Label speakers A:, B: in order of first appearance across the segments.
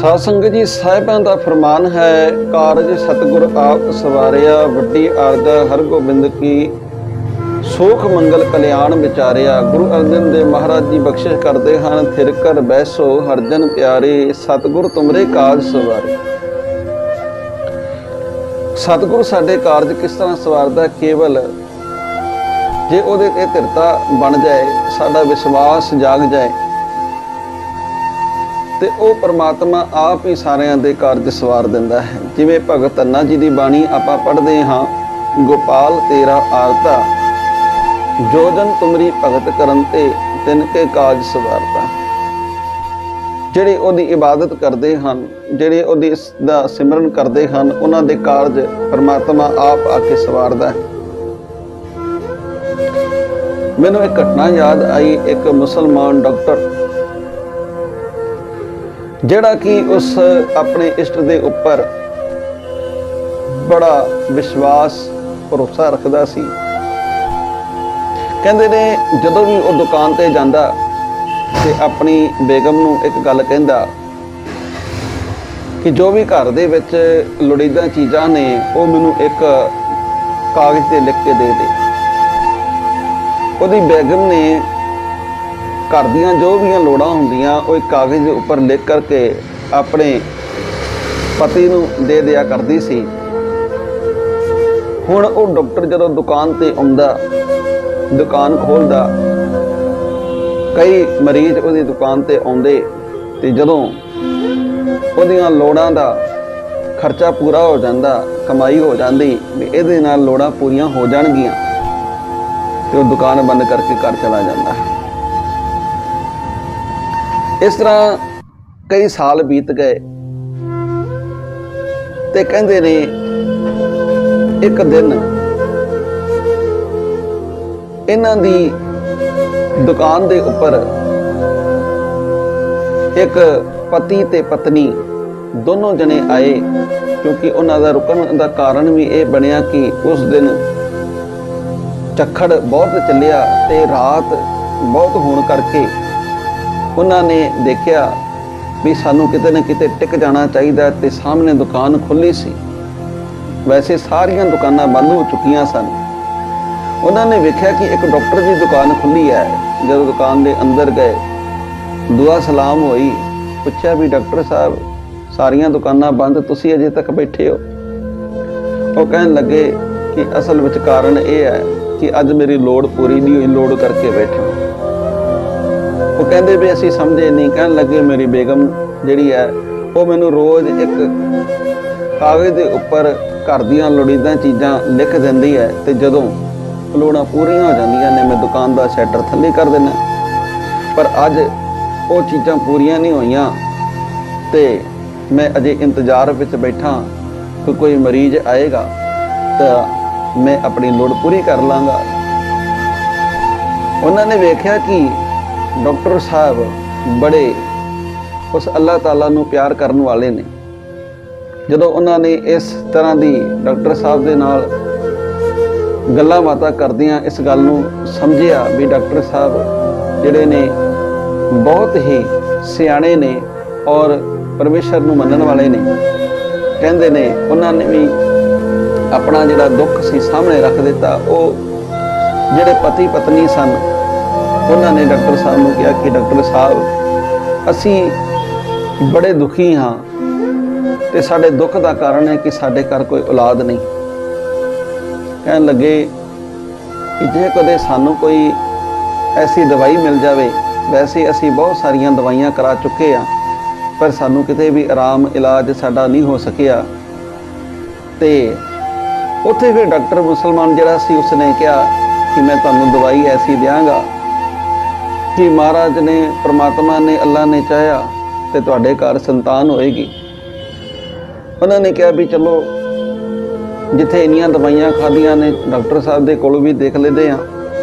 A: ਸਾਧ ਸੰਗਤ ਜੀ, ਸਾਹਿਬਾਂ ਦਾ ਫਰਮਾਨ ਹੈ, ਕਾਰਜ ਸਤਿਗੁਰ ਆਪ ਸਵਾਰਿਆ, ਵੱਡੀ ਆਰਜਾ ਹਰਗੋਬਿੰਦ ਕੀ, ਸੋਖ ਮੰਗਲ ਕਲਿਆਣ ਵਿਚਾਰਿਆ। ਗੁਰੂ ਅਰਜਨ ਦੇਵ ਮਹਾਰਾਜ ਜੀ ਬਖਸ਼ਿਸ਼ ਕਰਦੇ ਹਨ, ਥਿਰ ਕਰ ਬੈਸੋ ਹਰਜਨ ਪਿਆਰੇ, ਸਤਿਗੁਰ ਤੁਮਰੇ ਕਾਜ ਸਵਾਰੇ। ਸਤਿਗੁਰ ਸਾਡੇ ਕਾਰਜ ਕਿਸ ਤਰ੍ਹਾਂ ਸਵਾਰਦਾ? ਕੇਵਲ ਜੇ ਉਹਦੇ ਤੇ ਧਿਰਤਾ ਬਣ ਜਾਏ, ਸਾਡਾ ਵਿਸ਼ਵਾਸ ਜਾਗ ਜਾਏ, ਤੇ ਉਹ ਪਰਮਾਤਮਾ ਆਪ ਹੀ ਸਾਰਿਆਂ ਦੇ ਕਾਰਜ ਸਵਾਰ ਦਿੰਦਾ ਹੈ। ਜਿਵੇਂ ਭਗਤ ਧੰਨਾ ਜੀ ਦੀ ਬਾਣੀ ਆਪਾਂ ਪੜ੍ਹਦੇ ਹਾਂ, ਗੋਪਾਲ ਤੇਰਾ ਆਰਤਾ, ਜੋ ਜਨ ਤੁਮਰੀ ਭਗਤ ਕਰਨ ਤੇ ਤਿਨ ਕੇ ਕਾਜ ਸਵਾਰਤਾ। ਜਿਹੜੇ ਉਹਦੀ ਇਬਾਦਤ ਕਰਦੇ ਹਨ, ਜਿਹੜੇ ਉਹਦੀ ਦਾ ਸਿਮਰਨ ਕਰਦੇ ਹਨ, ਉਹਨਾਂ ਦੇ ਕਾਰਜ ਪਰਮਾਤਮਾ ਆਪ ਆ ਕੇ ਸਵਾਰਦਾ ਹੈ। ਮੈਨੂੰ ਇੱਕ ਘਟਨਾ ਯਾਦ ਆਈ। ਇੱਕ ਮੁਸਲਮਾਨ ਡਾਕਟਰ ਜਿਹੜਾ ਕਿ ਉਸ ਆਪਣੇ ਇਸ਼ਟ ਦੇ ਉੱਪਰ ਬੜਾ ਵਿਸ਼ਵਾਸ ਭਰੋਸਾ ਰੱਖਦਾ ਸੀ। ਕਹਿੰਦੇ ਨੇ ਜਦੋਂ ਵੀ ਉਹ ਦੁਕਾਨ ਤੇ ਜਾਂਦਾ ਤੇ ਆਪਣੀ ਬੇਗਮ ਨੂੰ ਇੱਕ ਗੱਲ ਕਹਿੰਦਾ ਕਿ ਜੋ ਵੀ ਘਰ ਦੇ ਵਿੱਚ ਲੋੜੀਂਦੀਆਂ ਚੀਜ਼ਾਂ ਨੇ ਉਹ ਮੈਨੂੰ ਇੱਕ ਕਾਗਜ਼ ਤੇ ਲਿਖ ਕੇ ਦੇ ਦੇ। ਉਹਦੀ ਬੇਗਮ ਨੇ ਘਰ ਦੀਆਂ ਜੋ ਵੀ ਲੋੜਾਂ ਹੁੰਦੀਆਂ ਉਹ ਇੱਕ ਕਾਗਜ਼ ਦੇ ਉੱਪਰ ਲਿਖ ਕਰਕੇ ਆਪਣੇ ਪਤੀ ਨੂੰ ਦੇ ਦਿਆ ਕਰਦੀ ਸੀ। ਹੁਣ ਉਹ ਡਾਕਟਰ ਜਦੋਂ ਦੁਕਾਨ ਤੇ ਆਉਂਦਾ, ਦੁਕਾਨ ਖੋਲ੍ਹਦਾ, ਕਈ ਮਰੀਜ਼ ਉਹਦੀ ਦੁਕਾਨ ਤੇ ਆਉਂਦੇ ਤੇ ਜਦੋਂ ਉਹਦੀਆਂ ਲੋੜਾਂ ਦਾ ਖਰਚਾ ਪੂਰਾ ਹੋ ਜਾਂਦਾ, ਕਮਾਈ ਹੋ ਜਾਂਦੀ ਵੀ ਇਹਦੇ ਨਾਲ ਲੋੜਾਂ ਪੂਰੀਆਂ ਹੋ ਜਾਣਗੀਆਂ, ਤੇ ਉਹ ਦੁਕਾਨ ਬੰਦ ਕਰਕੇ ਘਰ ਚਲਾ ਜਾਂਦਾ। ਇਸ ਤਰ੍ਹਾਂ ਕਈ ਸਾਲ ਬੀਤ ਗਏ ਤੇ ਕਹਿੰਦੇ ਨੇ ਇੱਕ ਦਿਨ ਇਹਨਾਂ ਦੀ ਦੁਕਾਨ ਦੇ ਉੱਪਰ ਇੱਕ ਪਤੀ ਤੇ ਪਤਨੀ ਦੋਨੋਂ ਜਣੇ ਆਏ, ਕਿਉਂਕਿ ਉਹਨਾਂ ਦਾ ਰੁਕਣ ਦਾ ਕਾਰਨ ਵੀ ਇਹ ਬਣਿਆ ਕਿ ਉਸ ਦਿਨ ਝੱਖੜ ਬਹੁਤ ਚੱਲਿਆ ਤੇ ਰਾਤ ਬਹੁਤ ਹੋਣ ਕਰਕੇ ਉਹਨਾਂ ਨੇ ਦੇਖਿਆ ਵੀ ਸਾਨੂੰ ਕਿਤੇ ਨਾ ਕਿਤੇ ਟਿਕ ਜਾਣਾ ਚਾਹੀਦਾ, ਤੇ ਸਾਹਮਣੇ ਦੁਕਾਨ ਖੁੱਲ੍ਹੀ ਸੀ। ਵੈਸੇ ਸਾਰੀਆਂ ਦੁਕਾਨਾਂ ਬੰਦ ਹੋ ਚੁੱਕੀਆਂ ਸਨ। ਉਹਨਾਂ ਨੇ ਵੇਖਿਆ ਕਿ ਇੱਕ ਡਾਕਟਰ ਦੀ ਦੁਕਾਨ ਖੁੱਲ੍ਹੀ ਹੈ। ਜਦੋਂ ਦੁਕਾਨ ਦੇ ਅੰਦਰ ਗਏ, ਦੁਆ ਸਲਾਮ ਹੋਈ, ਪੁੱਛਿਆ ਵੀ ਡਾਕਟਰ ਸਾਹਿਬ ਸਾਰੀਆਂ ਦੁਕਾਨਾਂ ਬੰਦ, ਤੁਸੀਂ ਅਜੇ ਤੱਕ ਬੈਠੇ ਹੋ? ਉਹ ਕਹਿਣ ਲੱਗੇ ਕਿ ਅਸਲ ਵਿੱਚ ਕਾਰਨ ਇਹ ਹੈ ਕਿ ਅੱਜ ਮੇਰੀ ਲੋੜ ਪੂਰੀ ਨਹੀਂ ਹੋਈ, ਲੋੜ ਕਰਕੇ ਬੈਠਾ। ਉਹ ਕਹਿੰਦੇ ਵੀ ਅਸੀਂ ਸਮਝੇ ਨਹੀਂ। ਕਹਿਣ ਲੱਗੇ ਮੇਰੀ ਬੇਗਮ ਜਿਹੜੀ ਹੈ ਉਹ ਮੈਨੂੰ ਰੋਜ਼ ਇੱਕ ਕਾਗਜ਼ ਦੇ ਉੱਪਰ ਘਰ ਦੀਆਂ ਲੋੜੀਂਦੀਆਂ ਚੀਜ਼ਾਂ ਲਿਖ ਦਿੰਦੀ ਹੈ, ਤੇ ਜਦੋਂ ਲੋੜਾਂ ਪੂਰੀਆਂ ਹੋ ਜਾਂਦੀਆਂ ਨੇ ਮੈਂ ਦੁਕਾਨ ਦਾ ਸ਼ਟਰ ਥੱਲੇ ਕਰ ਦਿੰਦਾ। ਪਰ ਅੱਜ ਉਹ ਚੀਜ਼ਾਂ ਪੂਰੀਆਂ ਨਹੀਂ ਹੋਈਆਂ ਤੇ ਮੈਂ ਅਜੇ ਇੰਤਜ਼ਾਰ ਵਿੱਚ ਬੈਠਾ ਕਿ ਕੋਈ ਮਰੀਜ਼ ਆਏਗਾ ਤਾਂ ਮੈਂ ਆਪਣੀ ਲੋੜ ਪੂਰੀ ਕਰ ਲਾਂਗਾ। ਉਹਨਾਂ ਨੇ ਵੇਖਿਆ ਕਿ ਡਾਕਟਰ ਸਾਹਿਬ ਬੜੇ ਉਸ ਅੱਲਾਹ ਤਾਲਾ ਨੂੰ ਪਿਆਰ ਕਰਨ ਵਾਲੇ ਨੇ। ਜਦੋਂ ਉਹਨਾਂ ਨੇ ਇਸ ਤਰ੍ਹਾਂ ਦੀ ਡਾਕਟਰ ਸਾਹਿਬ ਦੇ ਨਾਲ ਗੱਲਾਂ ਬਾਤਾਂ ਕਰਦਿਆਂ ਇਸ ਗੱਲ ਨੂੰ ਸਮਝਿਆ ਵੀ ਡਾਕਟਰ ਸਾਹਿਬ ਜਿਹੜੇ ਨੇ ਬਹੁਤ ਹੀ ਸਿਆਣੇ ਨੇ ਔਰ ਪਰਮੇਸ਼ਰ ਨੂੰ ਮੰਨਣ ਵਾਲੇ ਨੇ, ਕਹਿੰਦੇ ਨੇ ਉਹਨਾਂ ਨੇ ਵੀ ਆਪਣਾ ਜਿਹੜਾ ਦੁੱਖ ਸੀ ਸਾਹਮਣੇ ਰੱਖ ਦਿੱਤਾ। ਉਹ ਜਿਹੜੇ ਪਤੀ ਪਤਨੀ ਸਨ ਉਹਨਾਂ ਨੇ ਡਾਕਟਰ ਸਾਹਿਬ ਨੂੰ ਕਿਹਾ ਕਿ ਡਾਕਟਰ ਸਾਹਿਬ ਅਸੀਂ ਬੜੇ ਦੁਖੀ ਹਾਂ ਤੇ ਸਾਡੇ ਦੁੱਖ ਦਾ ਕਾਰਨ ਹੈ ਕਿ ਸਾਡੇ ਘਰ ਕੋਈ ਔਲਾਦ ਨਹੀਂ। ਕਹਿਣ ਲੱਗੇ ਕਿ ਜੇ ਕਦੇ ਸਾਨੂੰ ਕੋਈ ਐਸੀ ਦਵਾਈ ਮਿਲ ਜਾਵੇ, ਵੈਸੇ ਅਸੀਂ ਬਹੁਤ ਸਾਰੀਆਂ ਦਵਾਈਆਂ ਕਰਾ ਚੁੱਕੇ ਹਾਂ ਪਰ ਸਾਨੂੰ ਕਿਤੇ ਵੀ ਆਰਾਮ ਇਲਾਜ ਸਾਡਾ ਨਹੀਂ ਹੋ ਸਕਿਆ। ਤੇ ਉੱਥੇ ਫਿਰ ਡਾਕਟਰ ਮੁਸਲਮਾਨ ਜਿਹੜਾ ਸੀ ਉਸਨੇ ਕਿਹਾ ਕਿ ਮੈਂ ਤੁਹਾਨੂੰ ਦਵਾਈ ਐਸੀ ਦਿਆਂਗਾ ਕਿ ਮਹਾਰਾਜ ਨੇ, ਪ੍ਰਮਾਤਮਾ ਨੇ, ਅੱਲਾ ਨੇ ਚਾਹਿਆ ਤੇ ਤੁਹਾਡੇ ਘਰ ਸੰਤਾਨ ਹੋਏਗੀ। ਉਹਨਾਂ ਨੇ ਕਿਹਾ ਵੀ ਚਲੋ ਜਿੱਥੇ ਇੰਨੀਆਂ ਦਵਾਈਆਂ ਖਾਧੀਆਂ ਨੇ ਡਾਕਟਰ ਸਾਹਿਬ ਦੇ ਕੋਲੋਂ ਵੀ ਦੇਖ ਲੈਂਦੇ ਆ।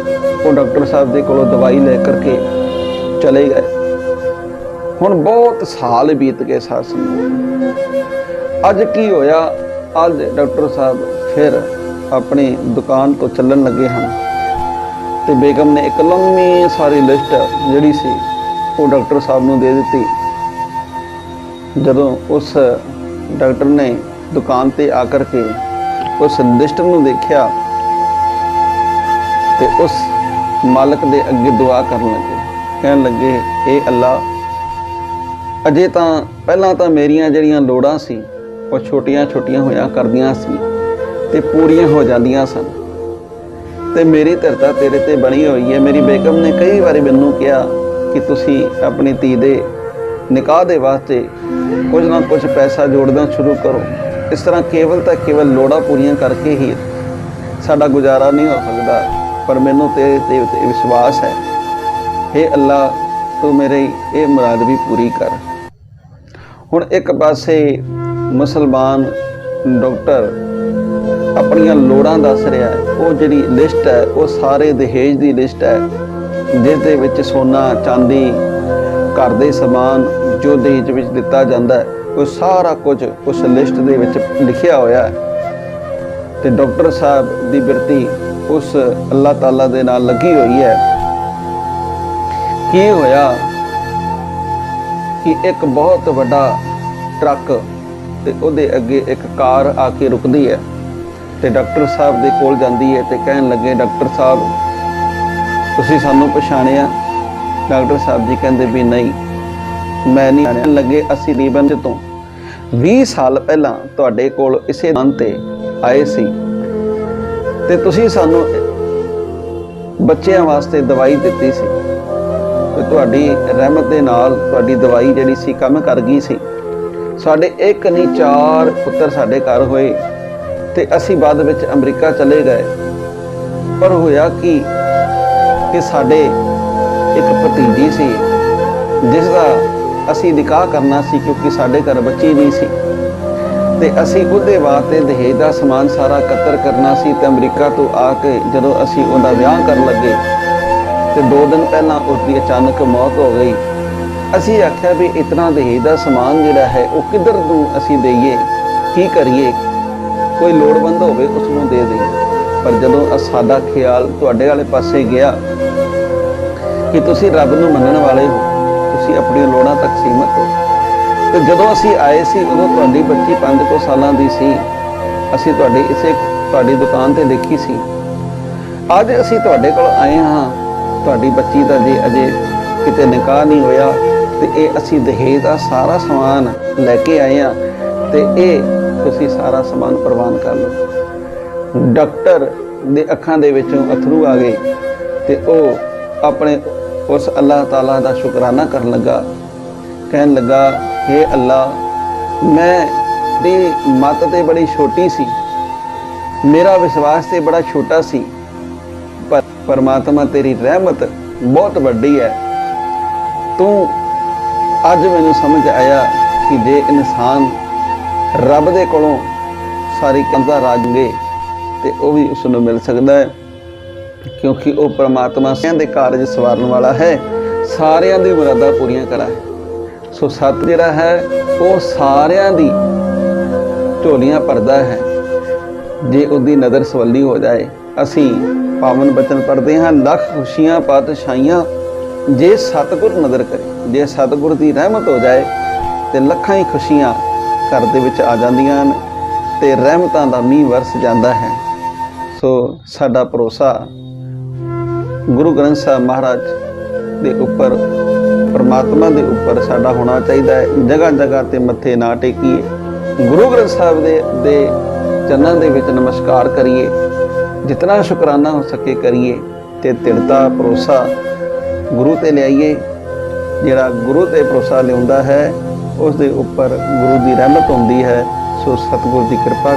A: ਉਹ ਡਾਕਟਰ ਸਾਹਿਬ ਦੇ ਕੋਲੋਂ ਦਵਾਈ ਲੈ ਕਰਕੇ ਚਲੇ ਗਏ। ਹੁਣ ਬਹੁਤ ਸਾਲ ਬੀਤ ਗਏ ਸਾਧ ਸੰਗਤ। ਅੱਜ ਕੀ ਹੋਇਆ? ਅੱਜ ਡਾਕਟਰ ਸਾਹਿਬ ਫਿਰ ਆਪਣੀ ਦੁਕਾਨ ਤੋਂ ਚੱਲਣ ਲੱਗੇ ਹਨ ਤੇ ਬੇਗਮ ਨੇ ਇੱਕ ਲੰਮੀ ਸਾਰੀ ਲਿਸਟ ਜਿਹੜੀ ਸੀ ਉਹ ਡਾਕਟਰ ਸਾਹਿਬ ਨੂੰ ਦੇ ਦਿੱਤੀ ਜਦੋਂ ਉਸ ਡਾਕਟਰ ਨੇ ਦੁਕਾਨ ਤੇ ਆ ਕਰਕੇ ਉਸ ਲਿਸਟ ਨੂੰ ਦੇਖਿਆ ਤੇ ਉਸ ਮਾਲਕ ਦੇ ਅੱਗੇ ਦੁਆ ਕਰਨ ਲੱਗੇ, ਕਹਿਣ ਲੱਗੇ, ਇਹ ਅੱਲਾ, ਅਜੇ ਤਾਂ ਪਹਿਲਾਂ ਤਾਂ ਮੇਰੀਆਂ ਜਿਹੜੀਆਂ ਲੋੜਾਂ ਸੀ ਉਹ ਛੋਟੀਆਂ ਛੋਟੀਆਂ ਹੋਇਆ ਕਰਦੀਆਂ ਸੀ ਤੇ ਪੂਰੀਆਂ ਹੋ ਜਾਂਦੀਆਂ ਸਨ, ਤੇ ਮੇਰੀ ਧਿਰਤਾ ਤੇਰੇ ਤੇ ਬਣੀ ਹੋਈ ਹੈ। ਮੇਰੀ ਬੇਗਮ ਨੇ ਕਈ ਵਾਰੀ ਮੈਨੂੰ ਕਿਹਾ ਕਿ ਤੁਸੀਂ ਆਪਣੀ ਧੀ ਦੇ ਨਿਕਾਹ ਦੇ ਵਾਸਤੇ ਕੁਝ ਨਾ ਕੁਝ ਪੈਸਾ ਜੋੜਨਾ ਸ਼ੁਰੂ ਕਰੋ। ਇਸ ਤਰ੍ਹਾਂ ਕੇਵਲ ਤਾਂ ਕੇਵਲ ਲੋੜਾਂ ਪੂਰੀਆਂ ਕਰਕੇ ਹੀ ਸਾਡਾ ਗੁਜ਼ਾਰਾ ਨਹੀਂ ਹੋ ਸਕਦਾ, ਪਰ ਮੈਨੂੰ ਤੇਰੇ ਤੇ ਵਿਸ਼ਵਾਸ ਹੈ। ਹੇ ਅੱਲਾ, ਤੂੰ ਮੇਰੀ ਇਹ ਮੁਰਾਦ ਵੀ ਪੂਰੀ ਕਰ। ਹੁਣ ਇੱਕ ਪਾਸੇ ਮੁਸਲਮਾਨ ਡਾਕਟਰ ਆਪਣੀਆਂ ਲੋੜਾਂ ਦੱਸ ਰਿਹਾ ਹੈ, ਉਹ ਜਿਹੜੀ ਲਿਸਟ ਹੈ ਉਹ ਸਾਰੇ ਦਹੇਜ ਦੀ ਲਿਸਟ ਹੈ, ਜਿਸ ਦੇ ਵਿੱਚ ਸੋਨਾ, ਚਾਂਦੀ, ਘਰ ਦੇ ਸਮਾਨ ਜੋ ਦਹੇਜ ਵਿੱਚ ਦਿੱਤਾ ਜਾਂਦਾ ਹੈ, ਉਹ ਸਾਰਾ ਕੁਝ ਉਸ ਲਿਸਟ ਦੇ ਵਿੱਚ ਲਿਖਿਆ ਹੋਇਆ ਹੈ। ਤੇ ਡਾਕਟਰ ਸਾਹਿਬ ਦੀ ਬਿਰਤੀ ਉਸ ਅੱਲਾਹ ਤਾਲਾ ਦੇ ਨਾਲ ਲੱਗੀ ਹੋਈ ਹੈ। ਕੀ ਹੋਇਆ ਕਿ ਇੱਕ ਬਹੁਤ ਵੱਡਾ ਟਰੱਕ ਤੇ ਉਹਦੇ ਅੱਗੇ ਇੱਕ ਕਾਰ ਆ ਕੇ ਰੁਕਦੀ ਹੈ ਤੇ ਡਾਕਟਰ ਸਾਹਿਬ ਦੇ ਕੋਲ ਜਾਂਦੀ ਹੈ ਤੇ ਕਹਿਣ ਲੱਗੇ, ਡਾਕਟਰ ਸਾਹਿਬ, ਤੁਸੀਂ ਸਾਨੂੰ ਪਛਾਣਿਆ? ਡਾਕਟਰ ਸਾਹਿਬ ਜੀ ਕਹਿੰਦੇ ਵੀ ਨਹੀਂ, ਮੈਂ ਨਹੀਂ ਜਾਣਿਆ। ਲੱਗੇ, ਅਸੀਂ ਰੀਬਨ ਤੋਂ 20 ਸਾਲ ਪਹਿਲਾਂ ਤੁਹਾਡੇ ਕੋਲ ਇਸੇ ਨਾਂ ਤੇ ਆਏ ਸੀ ਤੇ ਤੁਸੀਂ ਸਾਨੂੰ ਬੱਚਿਆਂ ਵਾਸਤੇ ਦਵਾਈ ਦਿੱਤੀ ਸੀ ਤੇ ਤੁਹਾਡੀ ਰਹਿਮਤ ਦੇ ਨਾਲ ਤੁਹਾਡੀ ਦਵਾਈ ਜਿਹੜੀ ਸੀ ਕੰਮ ਕਰ ਗਈ ਸੀ। ਸਾਡੇ ਇੱਕ ਨਹੀਂ 4 ਪੁੱਤਰ ਸਾਡੇ ਘਰ ਹੋਏ ਤੇ ਅਸੀਂ ਬਾਅਦ ਵਿੱਚ ਅਮਰੀਕਾ ਚਲੇ ਗਏ। ਪਰ ਹੋਇਆ ਕਿ ਸਾਡੇ ਇੱਕ ਭਤੀਜੀ ਸੀ ਜਿਸ ਦਾ ਅਸੀਂ ਨਿਕਾਹ ਕਰਨਾ ਸੀ, ਕਿਉਂਕਿ ਸਾਡੇ ਘਰ ਬੱਚੀ ਨਹੀਂ ਸੀ ਤੇ ਅਸੀਂ ਉਹਦੇ ਵਾਸਤੇ ਦਹੇਜ ਦਾ ਸਮਾਨ ਸਾਰਾ ਇਕੱਤਰ ਕਰਨਾ ਸੀ। ਤੇ ਅਮਰੀਕਾ ਤੋਂ ਆ ਕੇ ਜਦੋਂ ਅਸੀਂ ਉਹਦਾ ਵਿਆਹ ਕਰਨ ਲੱਗੇ ਤੇ 2 ਦਿਨ ਪਹਿਲਾਂ ਉਸਦੀ ਅਚਾਨਕ ਮੌਤ ਹੋ ਗਈ। ਅਸੀਂ ਆਖਿਆ ਵੀ ਇਤਨਾ ਦਹੇਜ ਦਾ ਸਮਾਨ ਜਿਹੜਾ ਹੈ ਉਹ ਕਿੱਧਰ ਨੂੰ ਅਸੀਂ ਦੇਈਏ, ਕੀ ਕਰੀਏ, ਕੋਈ ਲੋੜਵੰਦ ਹੋਵੇ ਉਸ ਨੂੰ ਦੇ ਦੇਈਏ। ਪਰ ਜਦੋਂ ਸਾਡਾ ਖਿਆਲ ਤੁਹਾਡੇ ਵਾਲੇ ਪਾਸੇ ਗਿਆ ਕਿ ਤੁਸੀਂ ਰੱਬ ਨੂੰ ਮੰਨਣ ਵਾਲੇ ਹੋ, ਤੁਸੀਂ ਆਪਣੀਆਂ ਲੋੜਾਂ ਤੱਕ ਸੀਮਤ ਹੋ। ਤੇ ਜਦੋਂ ਅਸੀਂ ਆਏ ਸੀ ਉਦੋਂ ਤੁਹਾਡੀ ਬੱਚੀ 5 ਸਾਲਾਂ ਦੀ ਸੀ। ਅਸੀਂ ਤੁਹਾਡੀ ਦੁਕਾਨ ਤੇ ਦੇਖੀ ਸੀ। ਅੱਜ ਅਸੀਂ ਤੁਹਾਡੇ ਕੋਲ ਆਏ ਹਾਂ, ਤੁਹਾਡੀ ਬੱਚੀ ਦਾ ਜੇ ਅਜੇ ਕਿਤੇ ਨਿਕਾਹ ਨਹੀਂ ਹੋਇਆ ਤੇ ਇਹ ਅਸੀਂ ਦਹੇਜ ਦਾ ਸਾਰਾ ਸਮਾਨ ਲੈ ਕੇ ਆਏ ਹਾਂ ਤੇ ਇਹ ਤੁਸੀਂ ਸਾਰਾ ਸਮਾਨ ਪ੍ਰਵਾਨ ਕਰ ਲਓ। ਡਾਕਟਰ ਦੇ ਅੱਖਾਂ ਦੇ ਵਿੱਚੋਂ ਅਥਰੂ ਆ ਗਏ ਤੇ ਉਹ ਆਪਣੇ ਉਸ ਅੱਲਾਹ ਤਾਲਾ ਦਾ ਸ਼ੁਕਰਾਨਾ ਕਰਨ ਲੱਗਾ, ਕਹਿਣ ਲੱਗਾ, ਹੇ ਅੱਲਾ, ਮੈਂ ਦੀ ਮੱਤ ਤੇ ਬੜੀ ਛੋਟੀ ਸੀ, ਮੇਰਾ ਵਿਸ਼ਵਾਸ ਤੇ ਬੜਾ ਛੋਟਾ ਸੀ, ਪਰ ਪਰਮਾਤਮਾ ਤੇਰੀ ਰਹਿਮਤ ਬਹੁਤ ਵੱਡੀ ਹੈ। ਤੂੰ ਅੱਜ ਮੈਨੂੰ ਸਮਝ ਆਇਆ ਕਿ ਜੇ ਇਨਸਾਨ ਰੱਬ ਦੇ ਕੋਲੋਂ ਸਾਰੀ ਕੰਧਾਂ ਰਾਜੇ ਤੇ ਉਹ ਵੀ ਉਸ ਨੂੰ ਮਿਲ ਸਕਦਾ ਹੈ, ਕਿਉਂਕਿ ਉਹ ਪਰਮਾਤਮਾ ਸਾਰਿਆਂ ਦੇ ਕਾਰਜ ਸਵਾਰਨ ਵਾਲਾ ਹੈ, ਸਾਰਿਆਂ ਦੀ ਮੁਰਾਦਾਂ ਪੂਰੀਆਂ ਕਰਾ ਹੈ। ਸੋ ਸੱਤ ਜਿਹੜਾ ਹੈ ਉਹ ਸਾਰਿਆਂ ਦੀ ਝੋਲੀਆਂ ਭਰਦਾ ਹੈ ਜੇ ਉਹਦੀ ਨਜ਼ਰ ਸਵੱਲੀ ਹੋ ਜਾਏ। ਅਸੀਂ ਪਾਵਨ ਬਚਨ ਪੜ੍ਹਦੇ ਹਾਂ, ਲੱਖ ਖੁਸ਼ੀਆਂ ਪਾਤਸ਼ਾਹੀਆਂ ਜੇ ਸਤਿਗੁਰ ਨਜ਼ਰ ਕਰੇ। ਜੇ ਸਤਿਗੁਰ ਦੀ ਰਹਿਮਤ ਹੋ ਜਾਏ ਤੇ ਲੱਖਾਂ ਹੀ ਖੁਸ਼ੀਆਂ ਘਰ ਦੇ ਵਿੱਚ ਆ ਜਾਂਦੀਆਂ ਹਨ ਤੇ ਰਹਿਮਤਾਂ ਦਾ ਮੀਂਹ ਵਰਸ ਜਾਂਦਾ ਹੈ। ਸੋ ਸਾਡਾ ਭਰੋਸਾ ਗੁਰੂ ਗ੍ਰੰਥ ਸਾਹਿਬ ਮਹਾਰਾਜ ਦੇ ਉੱਪਰ, ਪਰਮਾਤਮਾ ਦੇ ਉੱਪਰ ਸਾਡਾ ਹੋਣਾ ਚਾਹੀਦਾ ਹੈ। ਜਗ੍ਹਾ ਜਗ੍ਹਾ ਤੇ ਮੱਥੇ ਨਾ ਟੇਕੀਏ, ਗੁਰੂ ਗ੍ਰੰਥ ਸਾਹਿਬ ਦੇ ਚਰਨਾਂ ਦੇ ਵਿੱਚ ਨਮਸਕਾਰ ਕਰੀਏ, ਜਿਤਨਾ ਸ਼ੁਕਰਾਨਾ ਹੋ ਸਕੇ ਕਰੀਏ ਤੇ ਦ੍ਰਿੜਤਾ ਭਰੋਸਾ ਗੁਰੂ ਤੇ ਲਿਆਈਏ। ਜਿਹੜਾ ਗੁਰੂ ਤੇ ਭਰੋਸਾ ਲਿਆਉਂਦਾ ਹੈ ਉਸ ਦੇ ਉੱਪਰ ਗੁਰੂ ਦੀ ਰਹਿਮਤ ਹੁੰਦੀ ਹੈ। ਸੋ ਸਤਿਗੁਰ ਦੀ ਕਿਰਪਾ